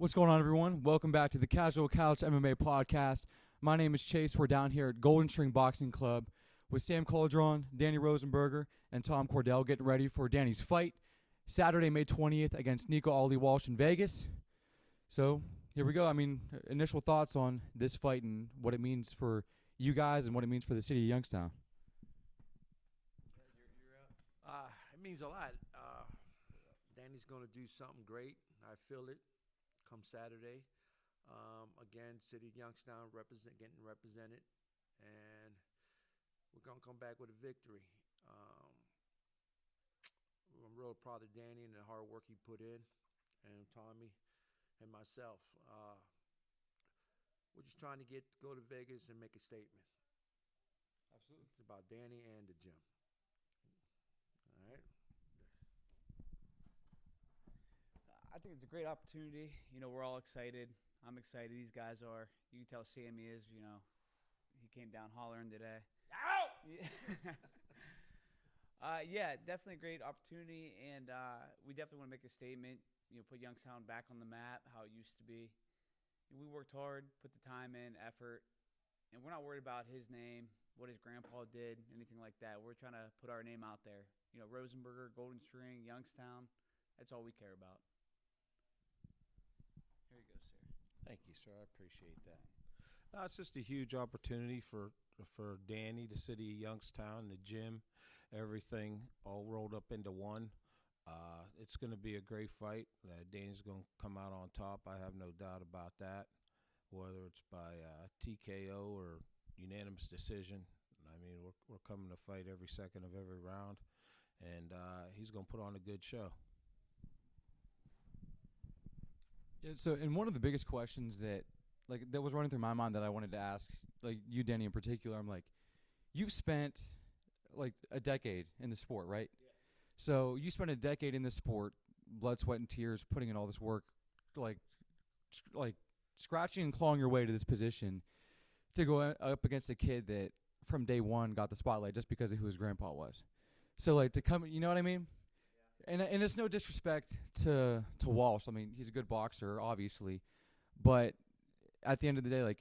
What's going on, everyone? Welcome back to the Casual Couch MMA podcast. My name is Chase. We're down here at Golden String Boxing Club with Sam Calderon, Danny Rosenberger, and Tom Cordell getting ready for Danny's fight Saturday, May 20th against Nico Ali Walsh in Vegas. So here we go. Initial thoughts on this fight and what it means for you guys and what it means for the city of Youngstown. It means a lot. Danny's going to do something great. I feel it come Saturday. Again, city of Youngstown getting represented. And we're going to come back with a victory. I'm real proud of Danny and the hard work he put in, and Tommy and myself. We're just trying to go to Vegas and make a statement. Absolutely. It's about Danny and the gym. All right. I think it's a great opportunity. We're all excited. I'm excited. These guys are. You can tell Sammy is. He came down hollering today. Out! Yeah, definitely a great opportunity, and we definitely want to make a statement. Put Youngstown back on the map, how it used to be. We worked hard, put the time in, effort, and we're not worried about his name, what his grandpa did, anything like that. We're trying to put our name out there. Rosenberger, Golden String, Youngstown. That's all we care about. Here you go, sir. Thank you, sir. I appreciate that. No, it's just a huge opportunity for Danny, the city of Youngstown, the gym, everything all rolled up into one. It's going to be a great fight. Danny's going to come out on top. I have no doubt about that, whether it's by TKO or unanimous decision. We're coming to fight every second of every round, and he's going to put on a good show. Yeah, so, and one of the biggest questions that was running through my mind that I wanted to ask, you, Danny, in particular, you've spent a decade in the sport, right? Yeah. So you spent a decade in the sport, blood, sweat, and tears, putting in all this work, like scratching and clawing your way to this position to go up against a kid that from day one got the spotlight just because of who his grandpa was. So to come, you know what I mean? And it's no disrespect to Walsh. He's a good boxer, obviously. But at the end of the day,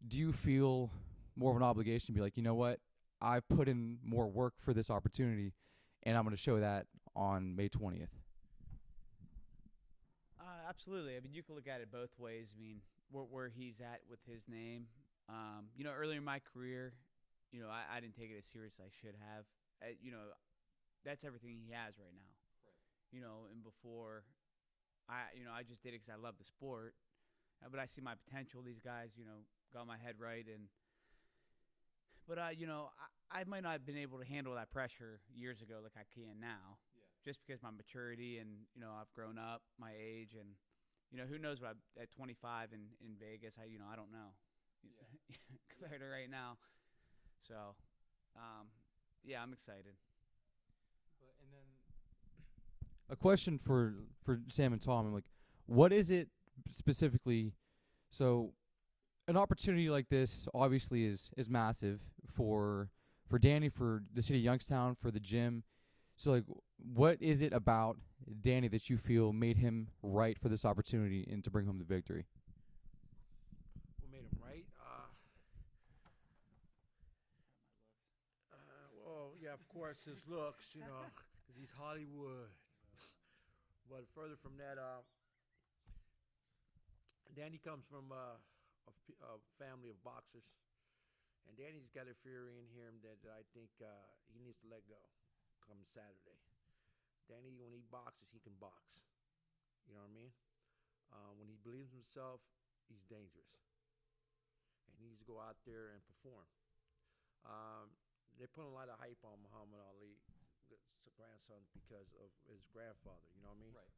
do you feel more of an obligation to be like, you know what? I've put in more work for this opportunity, and I'm going to show that on May 20th. Absolutely. You can look at it both ways. Where he's at with his name. Earlier in my career, I didn't take it as serious as I should have. That's everything he has right now. And before, I just did it because I love the sport. But I see my potential. These guys, got my head right. But I might not have been able to handle that pressure years ago like I can now. Yeah. Just because my maturity and, I've grown up, my age. And, who knows what at 25 in Vegas, I don't know. Yeah. Compared to right now. So, yeah, I'm excited. And then a question for Sam and Tom, what is it specifically? So an opportunity like this obviously is massive for Danny, for the city of Youngstown, for the gym. So what is it about Danny that you feel made him right for this opportunity and to bring home the victory? What made him right? Well, yeah, of course, his looks, because he's Hollywood. But further from that, Danny comes from a family of boxers, and Danny's got a fury in him that I think he needs to let go come Saturday. Danny, when he boxes, he can box. You know what I mean? When he believes in himself, he's dangerous. And he needs to go out there and perform. They put a lot of hype on Muhammad Ali, grandson, because of his grandfather. You know what I mean? Right.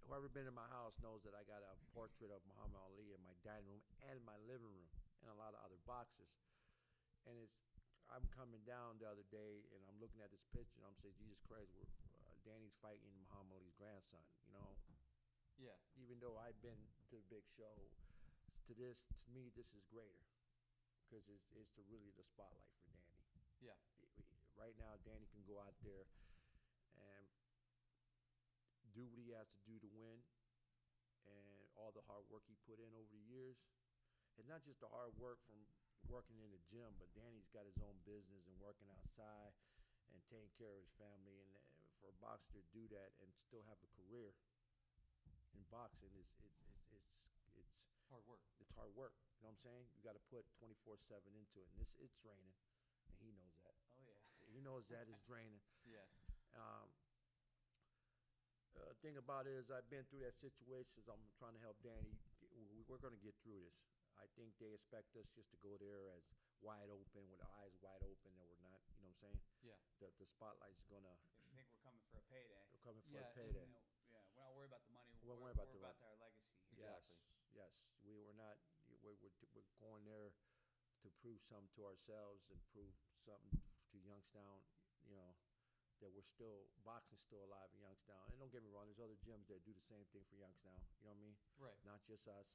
Whoever been in my house knows that I got a portrait of Muhammad Ali in my dining room and my living room, and a lot of other boxes. And I'm coming down the other day, and I'm looking at this picture, and I'm saying, Jesus Christ, Danny's fighting Muhammad Ali's grandson. Yeah. Even though I've been to the big show, to me, this is greater, because it's really the spotlight for Danny. Yeah. Right now, Danny can go out there and do what he has to do to win, the hard work he put in over the years. It's not just the hard work from working in the gym, but Danny's got his own business and working outside and taking care of his family. And for a boxer to do that and still have a career in boxing it's Hard work. it's hard work. You know what I'm saying? You got to put 24/7 into it, and it's draining, and he knows that. Oh yeah. He knows that it's draining. Yeah. Um, thing about it is I've been through that situation. So I'm trying to help Danny. We're going to get through this. I think they expect us just to go there as wide open, with our eyes wide open, and we're not. You know what I'm saying? Yeah. The spotlight's gonna. I think we're coming for a payday. We're coming for Yeah, a and, payday. Yeah, we're not worried about the money. We're worried about the about our legacy. Exactly. Yes. We're not. We're going there to prove something to ourselves and prove something to Youngstown. You know that we're still boxing's still alive in Youngstown. And don't get me wrong, there's other gyms that do the same thing for Youngstown. You know what I mean? Right. Not just us.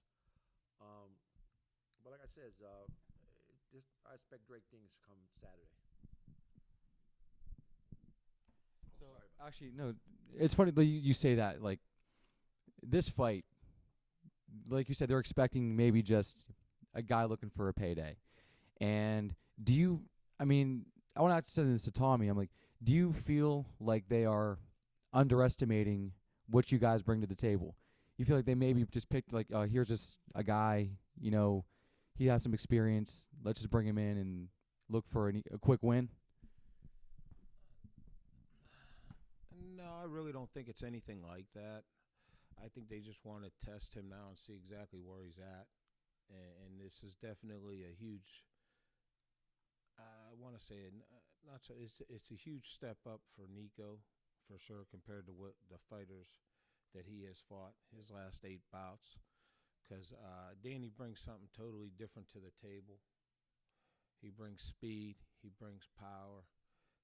But like I said, I expect great things come Saturday. So Sorry about actually, no, it's funny that you say that. Like this fight, like you said, they're expecting maybe just a guy looking for a payday. And do you? I mean, I want to say this to Tommy. I'm like, do you feel like they are underestimating what you guys bring to the table? You feel like they maybe just picked like, here's just a guy, you know, he has some experience. Let's just bring him in and look for a quick win. No, I really don't think it's anything like that. I think they just want to test him now and see exactly where he's at. And this is definitely a huge, I want to say, not so. It's a huge step up for Nico, for sure, compared to what the fighters that he has fought his last 8 bouts. Because Danny brings something totally different to the table. He brings speed. He brings power.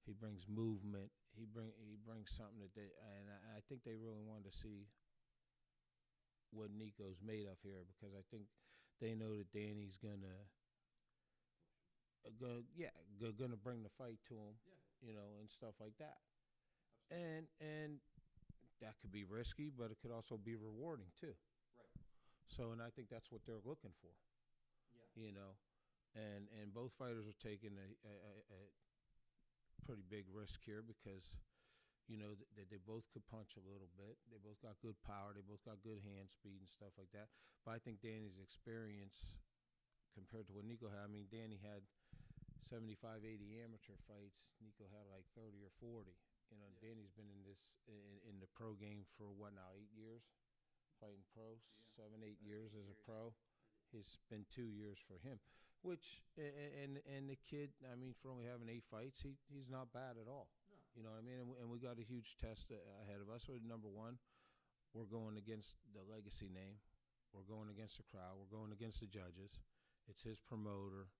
He brings movement. He brings something that and I think they really wanted to see what Nico's made of here, because I think they know that Danny's gonna bring the fight to him, you know, and stuff like that. And that could be risky, but it could also be rewarding too. Right. So, and I think that's what they're looking for. Yeah. You know, and both fighters are taking a pretty big risk here, because, you know, they both could punch a little bit. They both got good power. They both got good hand speed and stuff like that. But I think Danny's experience compared to what Nico had, I mean, Danny had 75, 80 amateur fights. Nico had like 30 or 40. You know, Yeah. Danny's been in the pro game for what now, 8 years? Fighting pro, 7, 8 years as a pro. It's been 2 years for him, which and the kid, I mean, for only having 8 fights, he's not bad at all. No. You know what I mean? And we got a huge test ahead of us. So number one, we're going against the legacy name. We're going against the crowd. We're going against the judges. It's his promoter.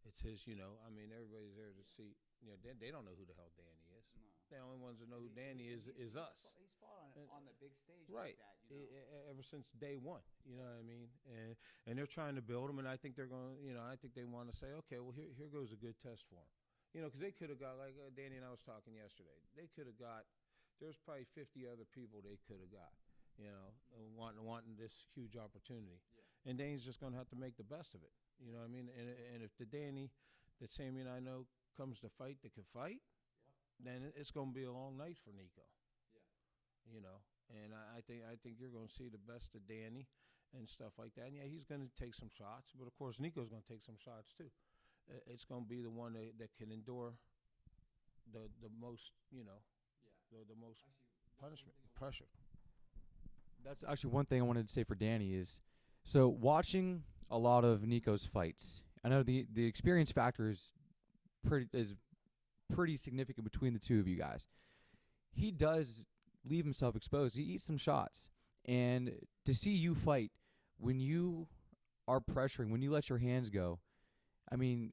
It's his, you know, I mean, everybody's there to see. You know, they don't know who the hell Danny is. No. The only ones that know who Danny is us. He's fought on the big stage Right. like that, you know. Ever since day one, you know what I mean? And they're trying to build him, and I think they're going to, you know, I think they want to say, okay, well, here goes a good test for him. You know, because they could have got, like Danny and I was talking yesterday, they could have got, there's probably 50 other people they could have got, you know, wanting this huge opportunity. Yeah. And Danny's just going to have to make the best of it. You know what I mean? And if the Danny that Sammy and I know comes to fight that can fight, then it's going to be a long night for Nico. Yeah. You know, and I think you're going to see the best of Danny and stuff like that. And yeah, he's going to take some shots, but of course Nico's going to take some shots too. It's going to be the one that can endure the most, you know, the most punishment, pressure. That's actually one thing I wanted to say for Danny is, so watching a lot of Nico's fights, I know the experience factor is pretty significant between the two of you guys. He does leave himself exposed. He eats some shots. And to see you fight when you are pressuring, when you let your hands go, I mean,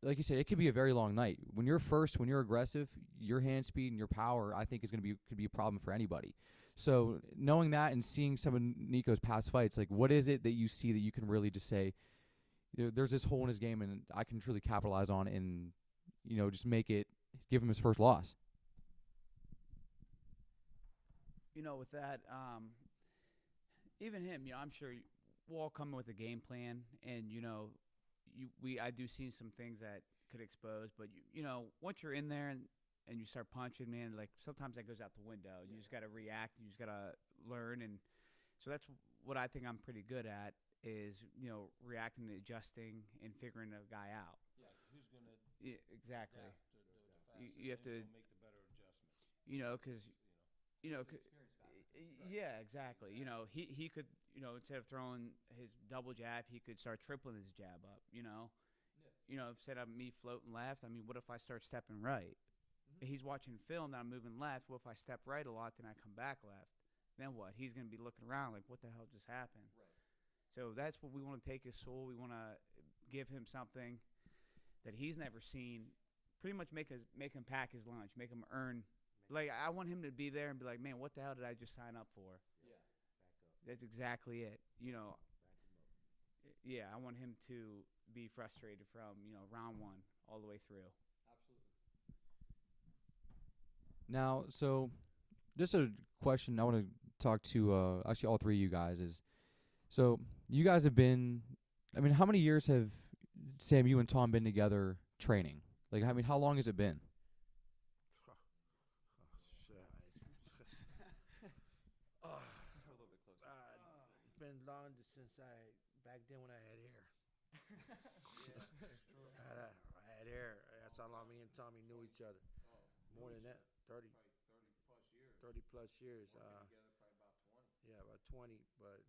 like you said, it could be a very long night. When you're aggressive, your hand speed and your power, I think, could be a problem for anybody. So knowing that and seeing some of Nico's past fights, like, what is it that you see that you can really just say, you know, there's this hole in his game and I can truly capitalize on it and, you know, just give him his first loss? You know, with that, even him, I'm sure we'll all come with a game plan, and I do see some things that could expose, but once you're in there and you start punching, man, like sometimes that goes out the window. You just got to react. You just got to learn, and so that's what I think I'm pretty good at is reacting, and adjusting, and figuring a guy out. Yeah, who's gonna Exactly. You have to make the better adjustments. Because yeah, exactly. He could, instead of throwing his double jab, he could start tripling his jab up. Instead of me floating left, I mean, what if I start stepping right? He's watching film that I'm moving left. What if I step right a lot, then I come back left? Then what? He's going to be looking around like, what the hell just happened? Right. So that's what we want to take his soul. We want to give him something that he's never seen. Pretty much make him pack his lunch, make him earn. Like, I want him to be there and be like, man, what the hell did I just sign up for? Yeah. That's exactly it. Yeah, I want him to be frustrated from, round one all the way through. Absolutely. Now, so just a question I want to talk to actually all three of you guys is, so you guys have been, I mean, how many years have Sam, you and Tom been together training? Like, I mean, how long has it been? It's been long since back then when I had hair. I had hair. That's how long me and Tommy knew each other. More than that, 30 plus years. Yeah, about 20. But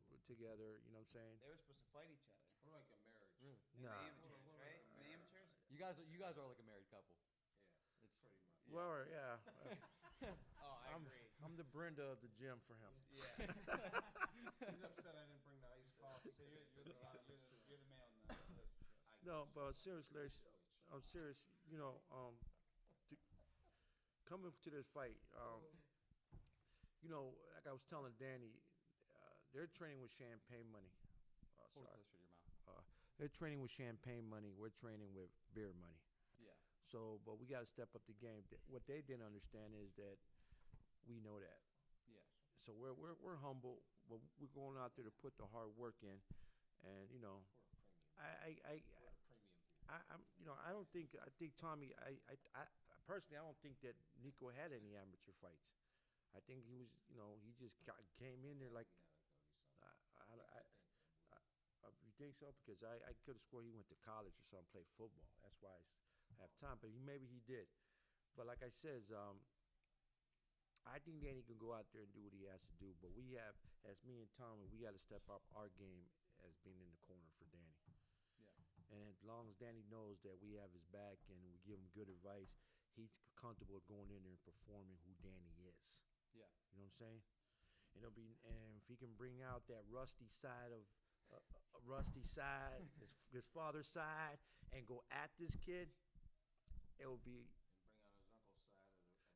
we're together. You know what I'm saying? They were supposed to fight each other. We're like a marriage. Really? In Nah. the amateurs, right? In the amateurs? You guys are like a married couple. Yeah, It's pretty much. Well, yeah. Oh, I agree. I'm the Brenda of the gym for him. Yeah. He's upset I didn't bring the iced coffee. So you're the man on the No, but seriously, I'm serious. Coming to this fight, like I was telling Danny, they're training with champagne money. Hold it Sorry. closer to your mouth. They're training with champagne money. We're training with beer money. Yeah. So, but we got to step up the game. What they didn't understand is that we know that. Yeah. So we're humble, but we're going out there to put the hard work in, and I don't think Tommy. I personally I don't think that Nico had any amateur fights. I think he was he just came in there like. You think so? Because I could have swore he went to college or something, played football. That's why I have time. But maybe he did. But like I says, I think Danny can go out there and do what he has to do. But we have, as me and Tommy, we got to step up our game as being in the corner for Danny. Yeah. And as long as Danny knows that we have his back and we give him good advice, he's comfortable going in there and performing who Danny is. Yeah. You know what I'm saying? And if he can bring out that rusty side of his father's side, and go at this kid, it will be.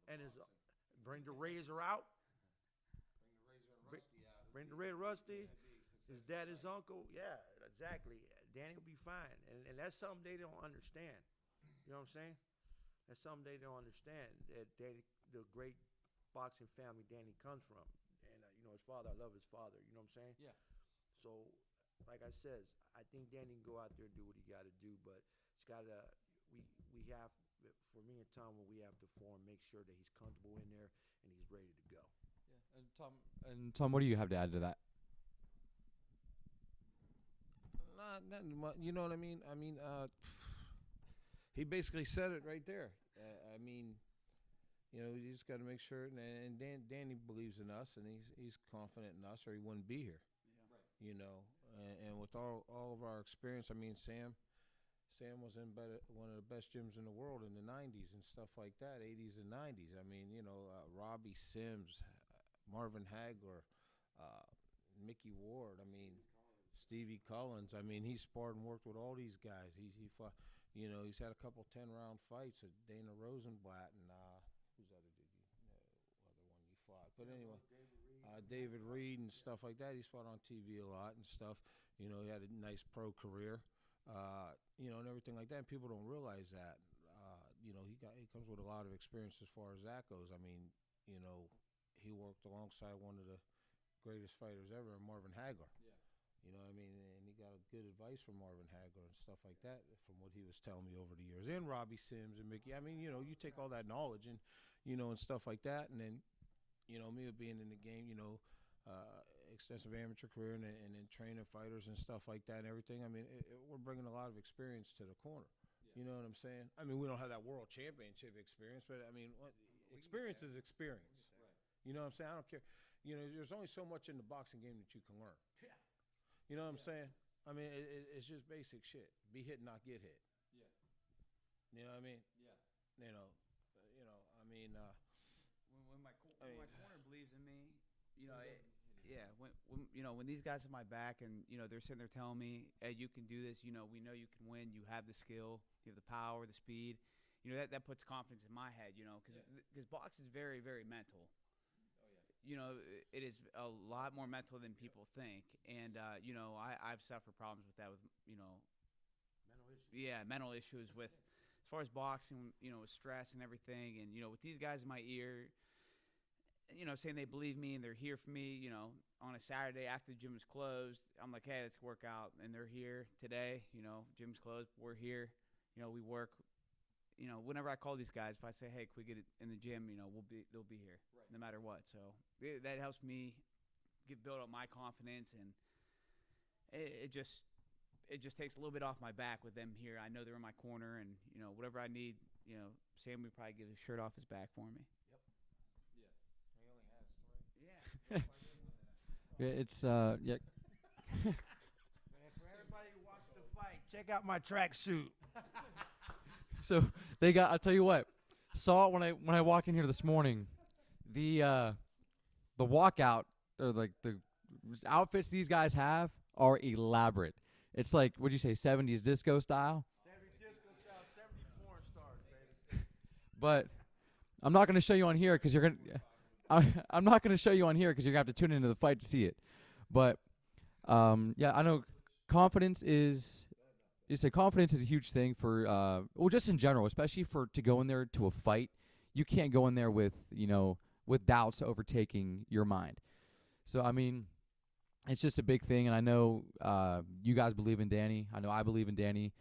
And bring out his uncle's side of the And boxing. bring the razor out. Bring the razor and Rusty out. Bring the red Rusty. His dad, his uncle. Yeah, exactly. Danny will be fine, and that's something they don't understand. You know what I'm saying? That's something they don't understand. That Danny, the great boxing family Danny comes from, and his father. I love his father. You know what I'm saying? Yeah. So, like I says, I think Danny can go out there and do what he got to do, but it's got to. We have, for me and Tom, when we have to form, make sure that he's comfortable in there and he's ready to go. Yeah. And Tom, what do you have to add to that? Nothing much. You know what I mean? He basically said it right there. You just got to make sure. And Danny believes in us, and he's confident in us, or he wouldn't be here. Yeah. Right. And with all of our experience, Sam was in one of the best gyms in the world in the 90s and stuff like that, 80s and 90s. Robbie Sims, Marvin Hagler, Mickey Ward. Stevie Collins. He sparred and worked with all these guys. He fought. He's had a couple 10-round fights with Dana Rosenblatt and who's the other dude? Other one you fought. But anyway, David Reed and stuff like that. He's fought on TV a lot and stuff. He had a nice pro career. And everything like that. And people don't realize that. He comes with a lot of experience as far as that goes. He worked alongside one of the greatest fighters ever, Marvin Hagler. Yeah. You know what I mean? And he got good advice from Marvin Hagler and stuff like that from what he was telling me over the years. And Robbie Sims and Mickey. I mean, you know, you take all that knowledge and, you know, and stuff like that. And then, you know, me being in the game, you know, extensive amateur career and then training fighters and stuff like that and everything. I mean, we're bringing a lot of experience to the corner. Yeah. You know what I'm saying? I mean, we don't have that world championship experience, but I mean, experience is experience. Right. You know what I'm saying? I don't care. You know, there's only so much in the boxing game that you can learn. Yeah. You know what I'm saying? I mean, it's just basic shit. Be hit, not get hit. Yeah. You know what I mean? Yeah. You know, I mean, when my corner believes in me, you know, when you know, when these guys have my back and, you know, they're sitting there telling me, hey, you can do this, you know, we know you can win, you have the skill, you have the power, the speed, you know, that puts confidence in my head, you know, because boxing is very, very mental. Oh, yeah. You know, it is a lot more mental than people think, and you know, I've suffered problems with that, with, you know, Mental issues. yeah, mental issues with, as far as boxing, you know, with stress and everything, and, you know, with these guys in my ear, you know, saying they believe me and they're here for me, you know, on a Saturday after the gym is closed, I'm like, hey, let's work out, and they're here today, you know, gym's closed, we're here, you know, we work, you know, whenever I call these guys, if I say, hey, can we get it in the gym, you know, they'll be here, right, no matter what, so that helps me build up my confidence, and it just takes a little bit off my back with them here. I know they're in my corner, and, you know, whatever I need, you know, Sam would probably give his shirt off his back for me. Yeah, it's yeah. Man, for everybody who watched the fight, check out my tracksuit. So they got. I'll tell you what. Saw it when I walked in here this morning. The walkout, or like the outfits these guys have are elaborate. It's like, what'd you say, 70s disco style? 70 disco style, 70 porn stars, baby. But I'm not going to show you on here because you're going to. I'm not going to show you on here because you're going to have to tune into the fight to see it. But, yeah, I know confidence is a huge thing for, well, just in general, especially to go in there to a fight. You can't go in there with, you know, with doubts overtaking your mind. So, I mean, it's just a big thing. And I know you guys believe in Danny. I know I believe in Danny.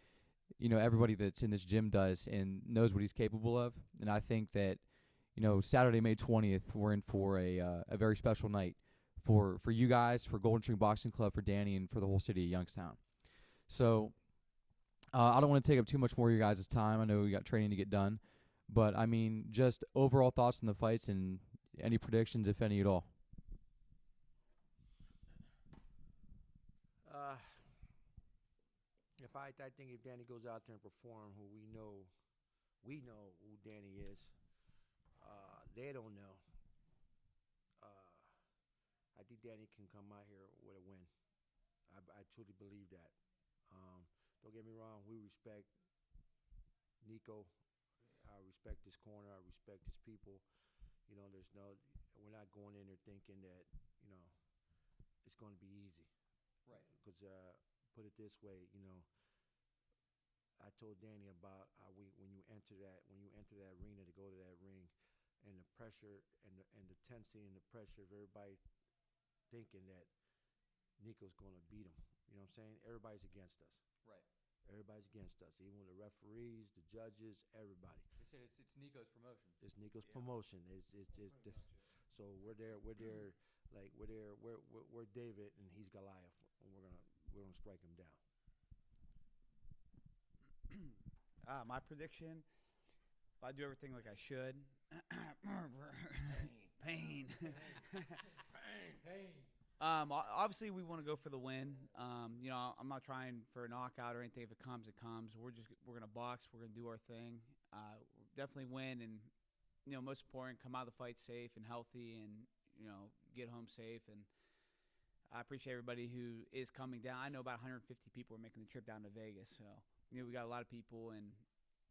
You know, everybody that's in this gym does and knows what he's capable of. And I think that, you know, Saturday, May 20th, we're in for a very special night for you guys, for Golden String Boxing Club, for Danny, and for the whole city of Youngstown. So I don't want to take up too much more of your guys' time. I know we got training to get done. But, I mean, just overall thoughts on the fights and any predictions, if any, at all. I think if Danny goes out there and perform, who we know who Danny is. They don't know. I think Danny can come out here with a win. I truly believe that. Don't get me wrong. We respect Nico. I respect his corner. I respect his people. You know, we're not going in there thinking that, you know, it's going to be easy. Right. Because put it this way, you know, I told Danny about how when you enter that arena to go to that ring, and the pressure and the tensity and the pressure of everybody thinking that Nico's going to beat him. You know what I'm saying? Everybody's against us. Right. Everybody's against us, even the referees, the judges, everybody. They said it's Nico's promotion. It's Nico's promotion. So we're there. We're David and he's Goliath, and we're gonna strike him down. My prediction, if I do everything like I should, pain. Obviously, we want to go for the win. You know, I'm not trying for a knockout or anything. If it comes, it comes. We're gonna box. We're gonna do our thing. Definitely win, and, you know, most important, come out of the fight safe and healthy, and, you know, get home safe. And I appreciate everybody who is coming down. I know about 150 people are making the trip down to Vegas, so, you know, we got a lot of people, and,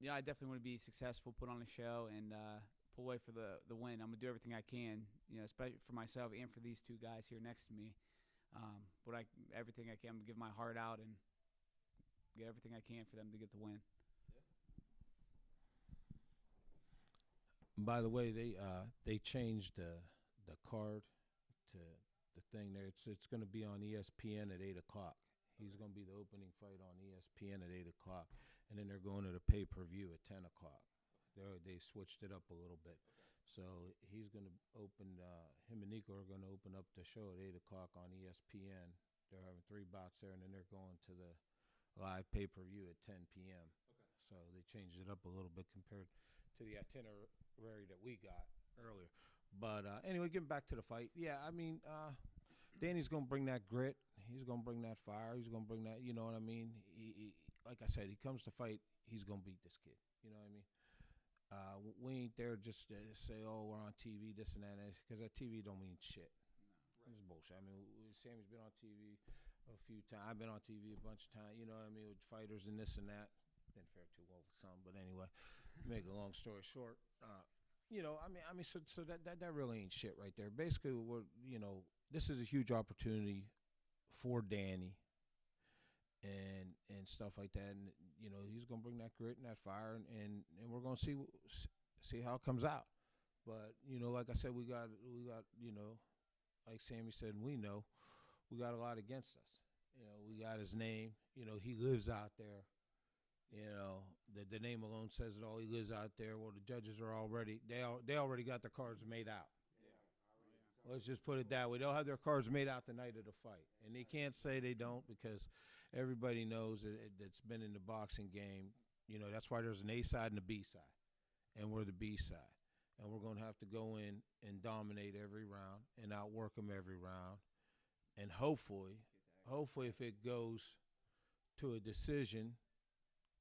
you know, I definitely want to be successful, put on a show, and pull away for the win. I'm gonna do everything I can, you know, especially for myself and for these two guys here next to me. Everything I can, I'm gonna give my heart out and get everything I can for them to get the win. By the way, they changed the card to the thing there. It's going to be on ESPN at 8:00. He's going to be the opening fight on ESPN at 8:00, and then they're going to the pay-per-view at 10:00. They switched it up a little bit. So he's going to open. Him and Nico are going to open up the show at 8:00 on ESPN. They're having 3 bouts there, and then they're going to the live pay-per-view at 10 p.m. So they changed it up a little bit compared to the itinerary that we got earlier. But anyway, getting back to the fight, yeah, I mean, Danny's going to bring that grit. He's going to bring that fire. He's going to bring that, you know what I mean? He, like I said, he comes to fight, he's going to beat this kid. You know what I mean? We ain't there just to say, oh, we're on TV, this and that, because that TV don't mean shit. No, it's bullshit. I mean, Sammy's been on TV a few times. I've been on TV a bunch of times, you know what I mean, with fighters and this and that. Didn't fare too well with some, but anyway, make a long story short, you know, I mean, so that really ain't shit right there. Basically, you know, this is a huge opportunity for Danny and stuff like that, and you know, he's gonna bring that grit and that fire, and we're gonna see how it comes out. But you know, like I said, we got you know, like Sammy said, and we know we got a lot against us. You know, we got his name. You know, he lives out there. You know, the name alone says it all. He lives out there. Well, the judges are they already got their cards made out. Yeah. Let's just put it that way. They'll have their cards made out the night of the fight. And they can't say they don't, because everybody knows that's been in the boxing game. You know, that's why there's an A side and a B side. And we're the B side. And we're going to have to go in and dominate every round and outwork them every round. And hopefully if it goes to a decision,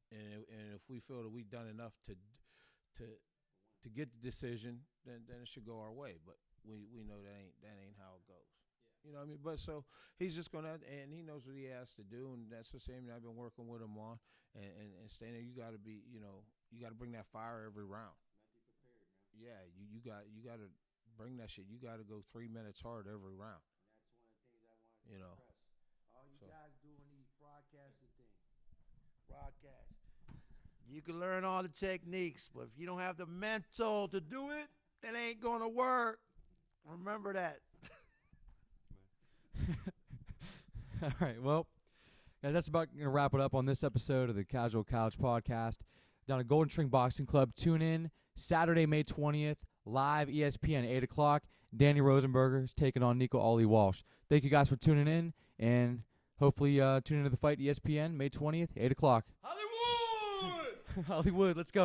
and if we feel that we've done enough to get the decision, then it should go our way. But we know that ain't how it goes. Yeah. You know what I mean? But so he's just gonna, and he knows what he has to do, and that's the same that I've been working with him on. And staying there, you got to be, you know, you got to bring that fire every round. Yeah, you got to bring that shit. You got to go 3 minutes hard every round. And that's one of the things I want to you know. express. All you guys doing these broadcasting things. You can learn all the techniques, but if you don't have the mental to do it, it ain't going to work. Remember that. All right, well, yeah, that's about going to wrap it up on this episode of the Casual Couch Podcast. Down at Golden String Boxing Club. Tune in Saturday, May 20th, live ESPN, 8 o'clock. Danny Rosenberger is taking on Nico Ali Walsh. Thank you guys for tuning in, and hopefully tune into the fight ESPN, May 20th, 8 o'clock. Hollywood! Hollywood, let's go.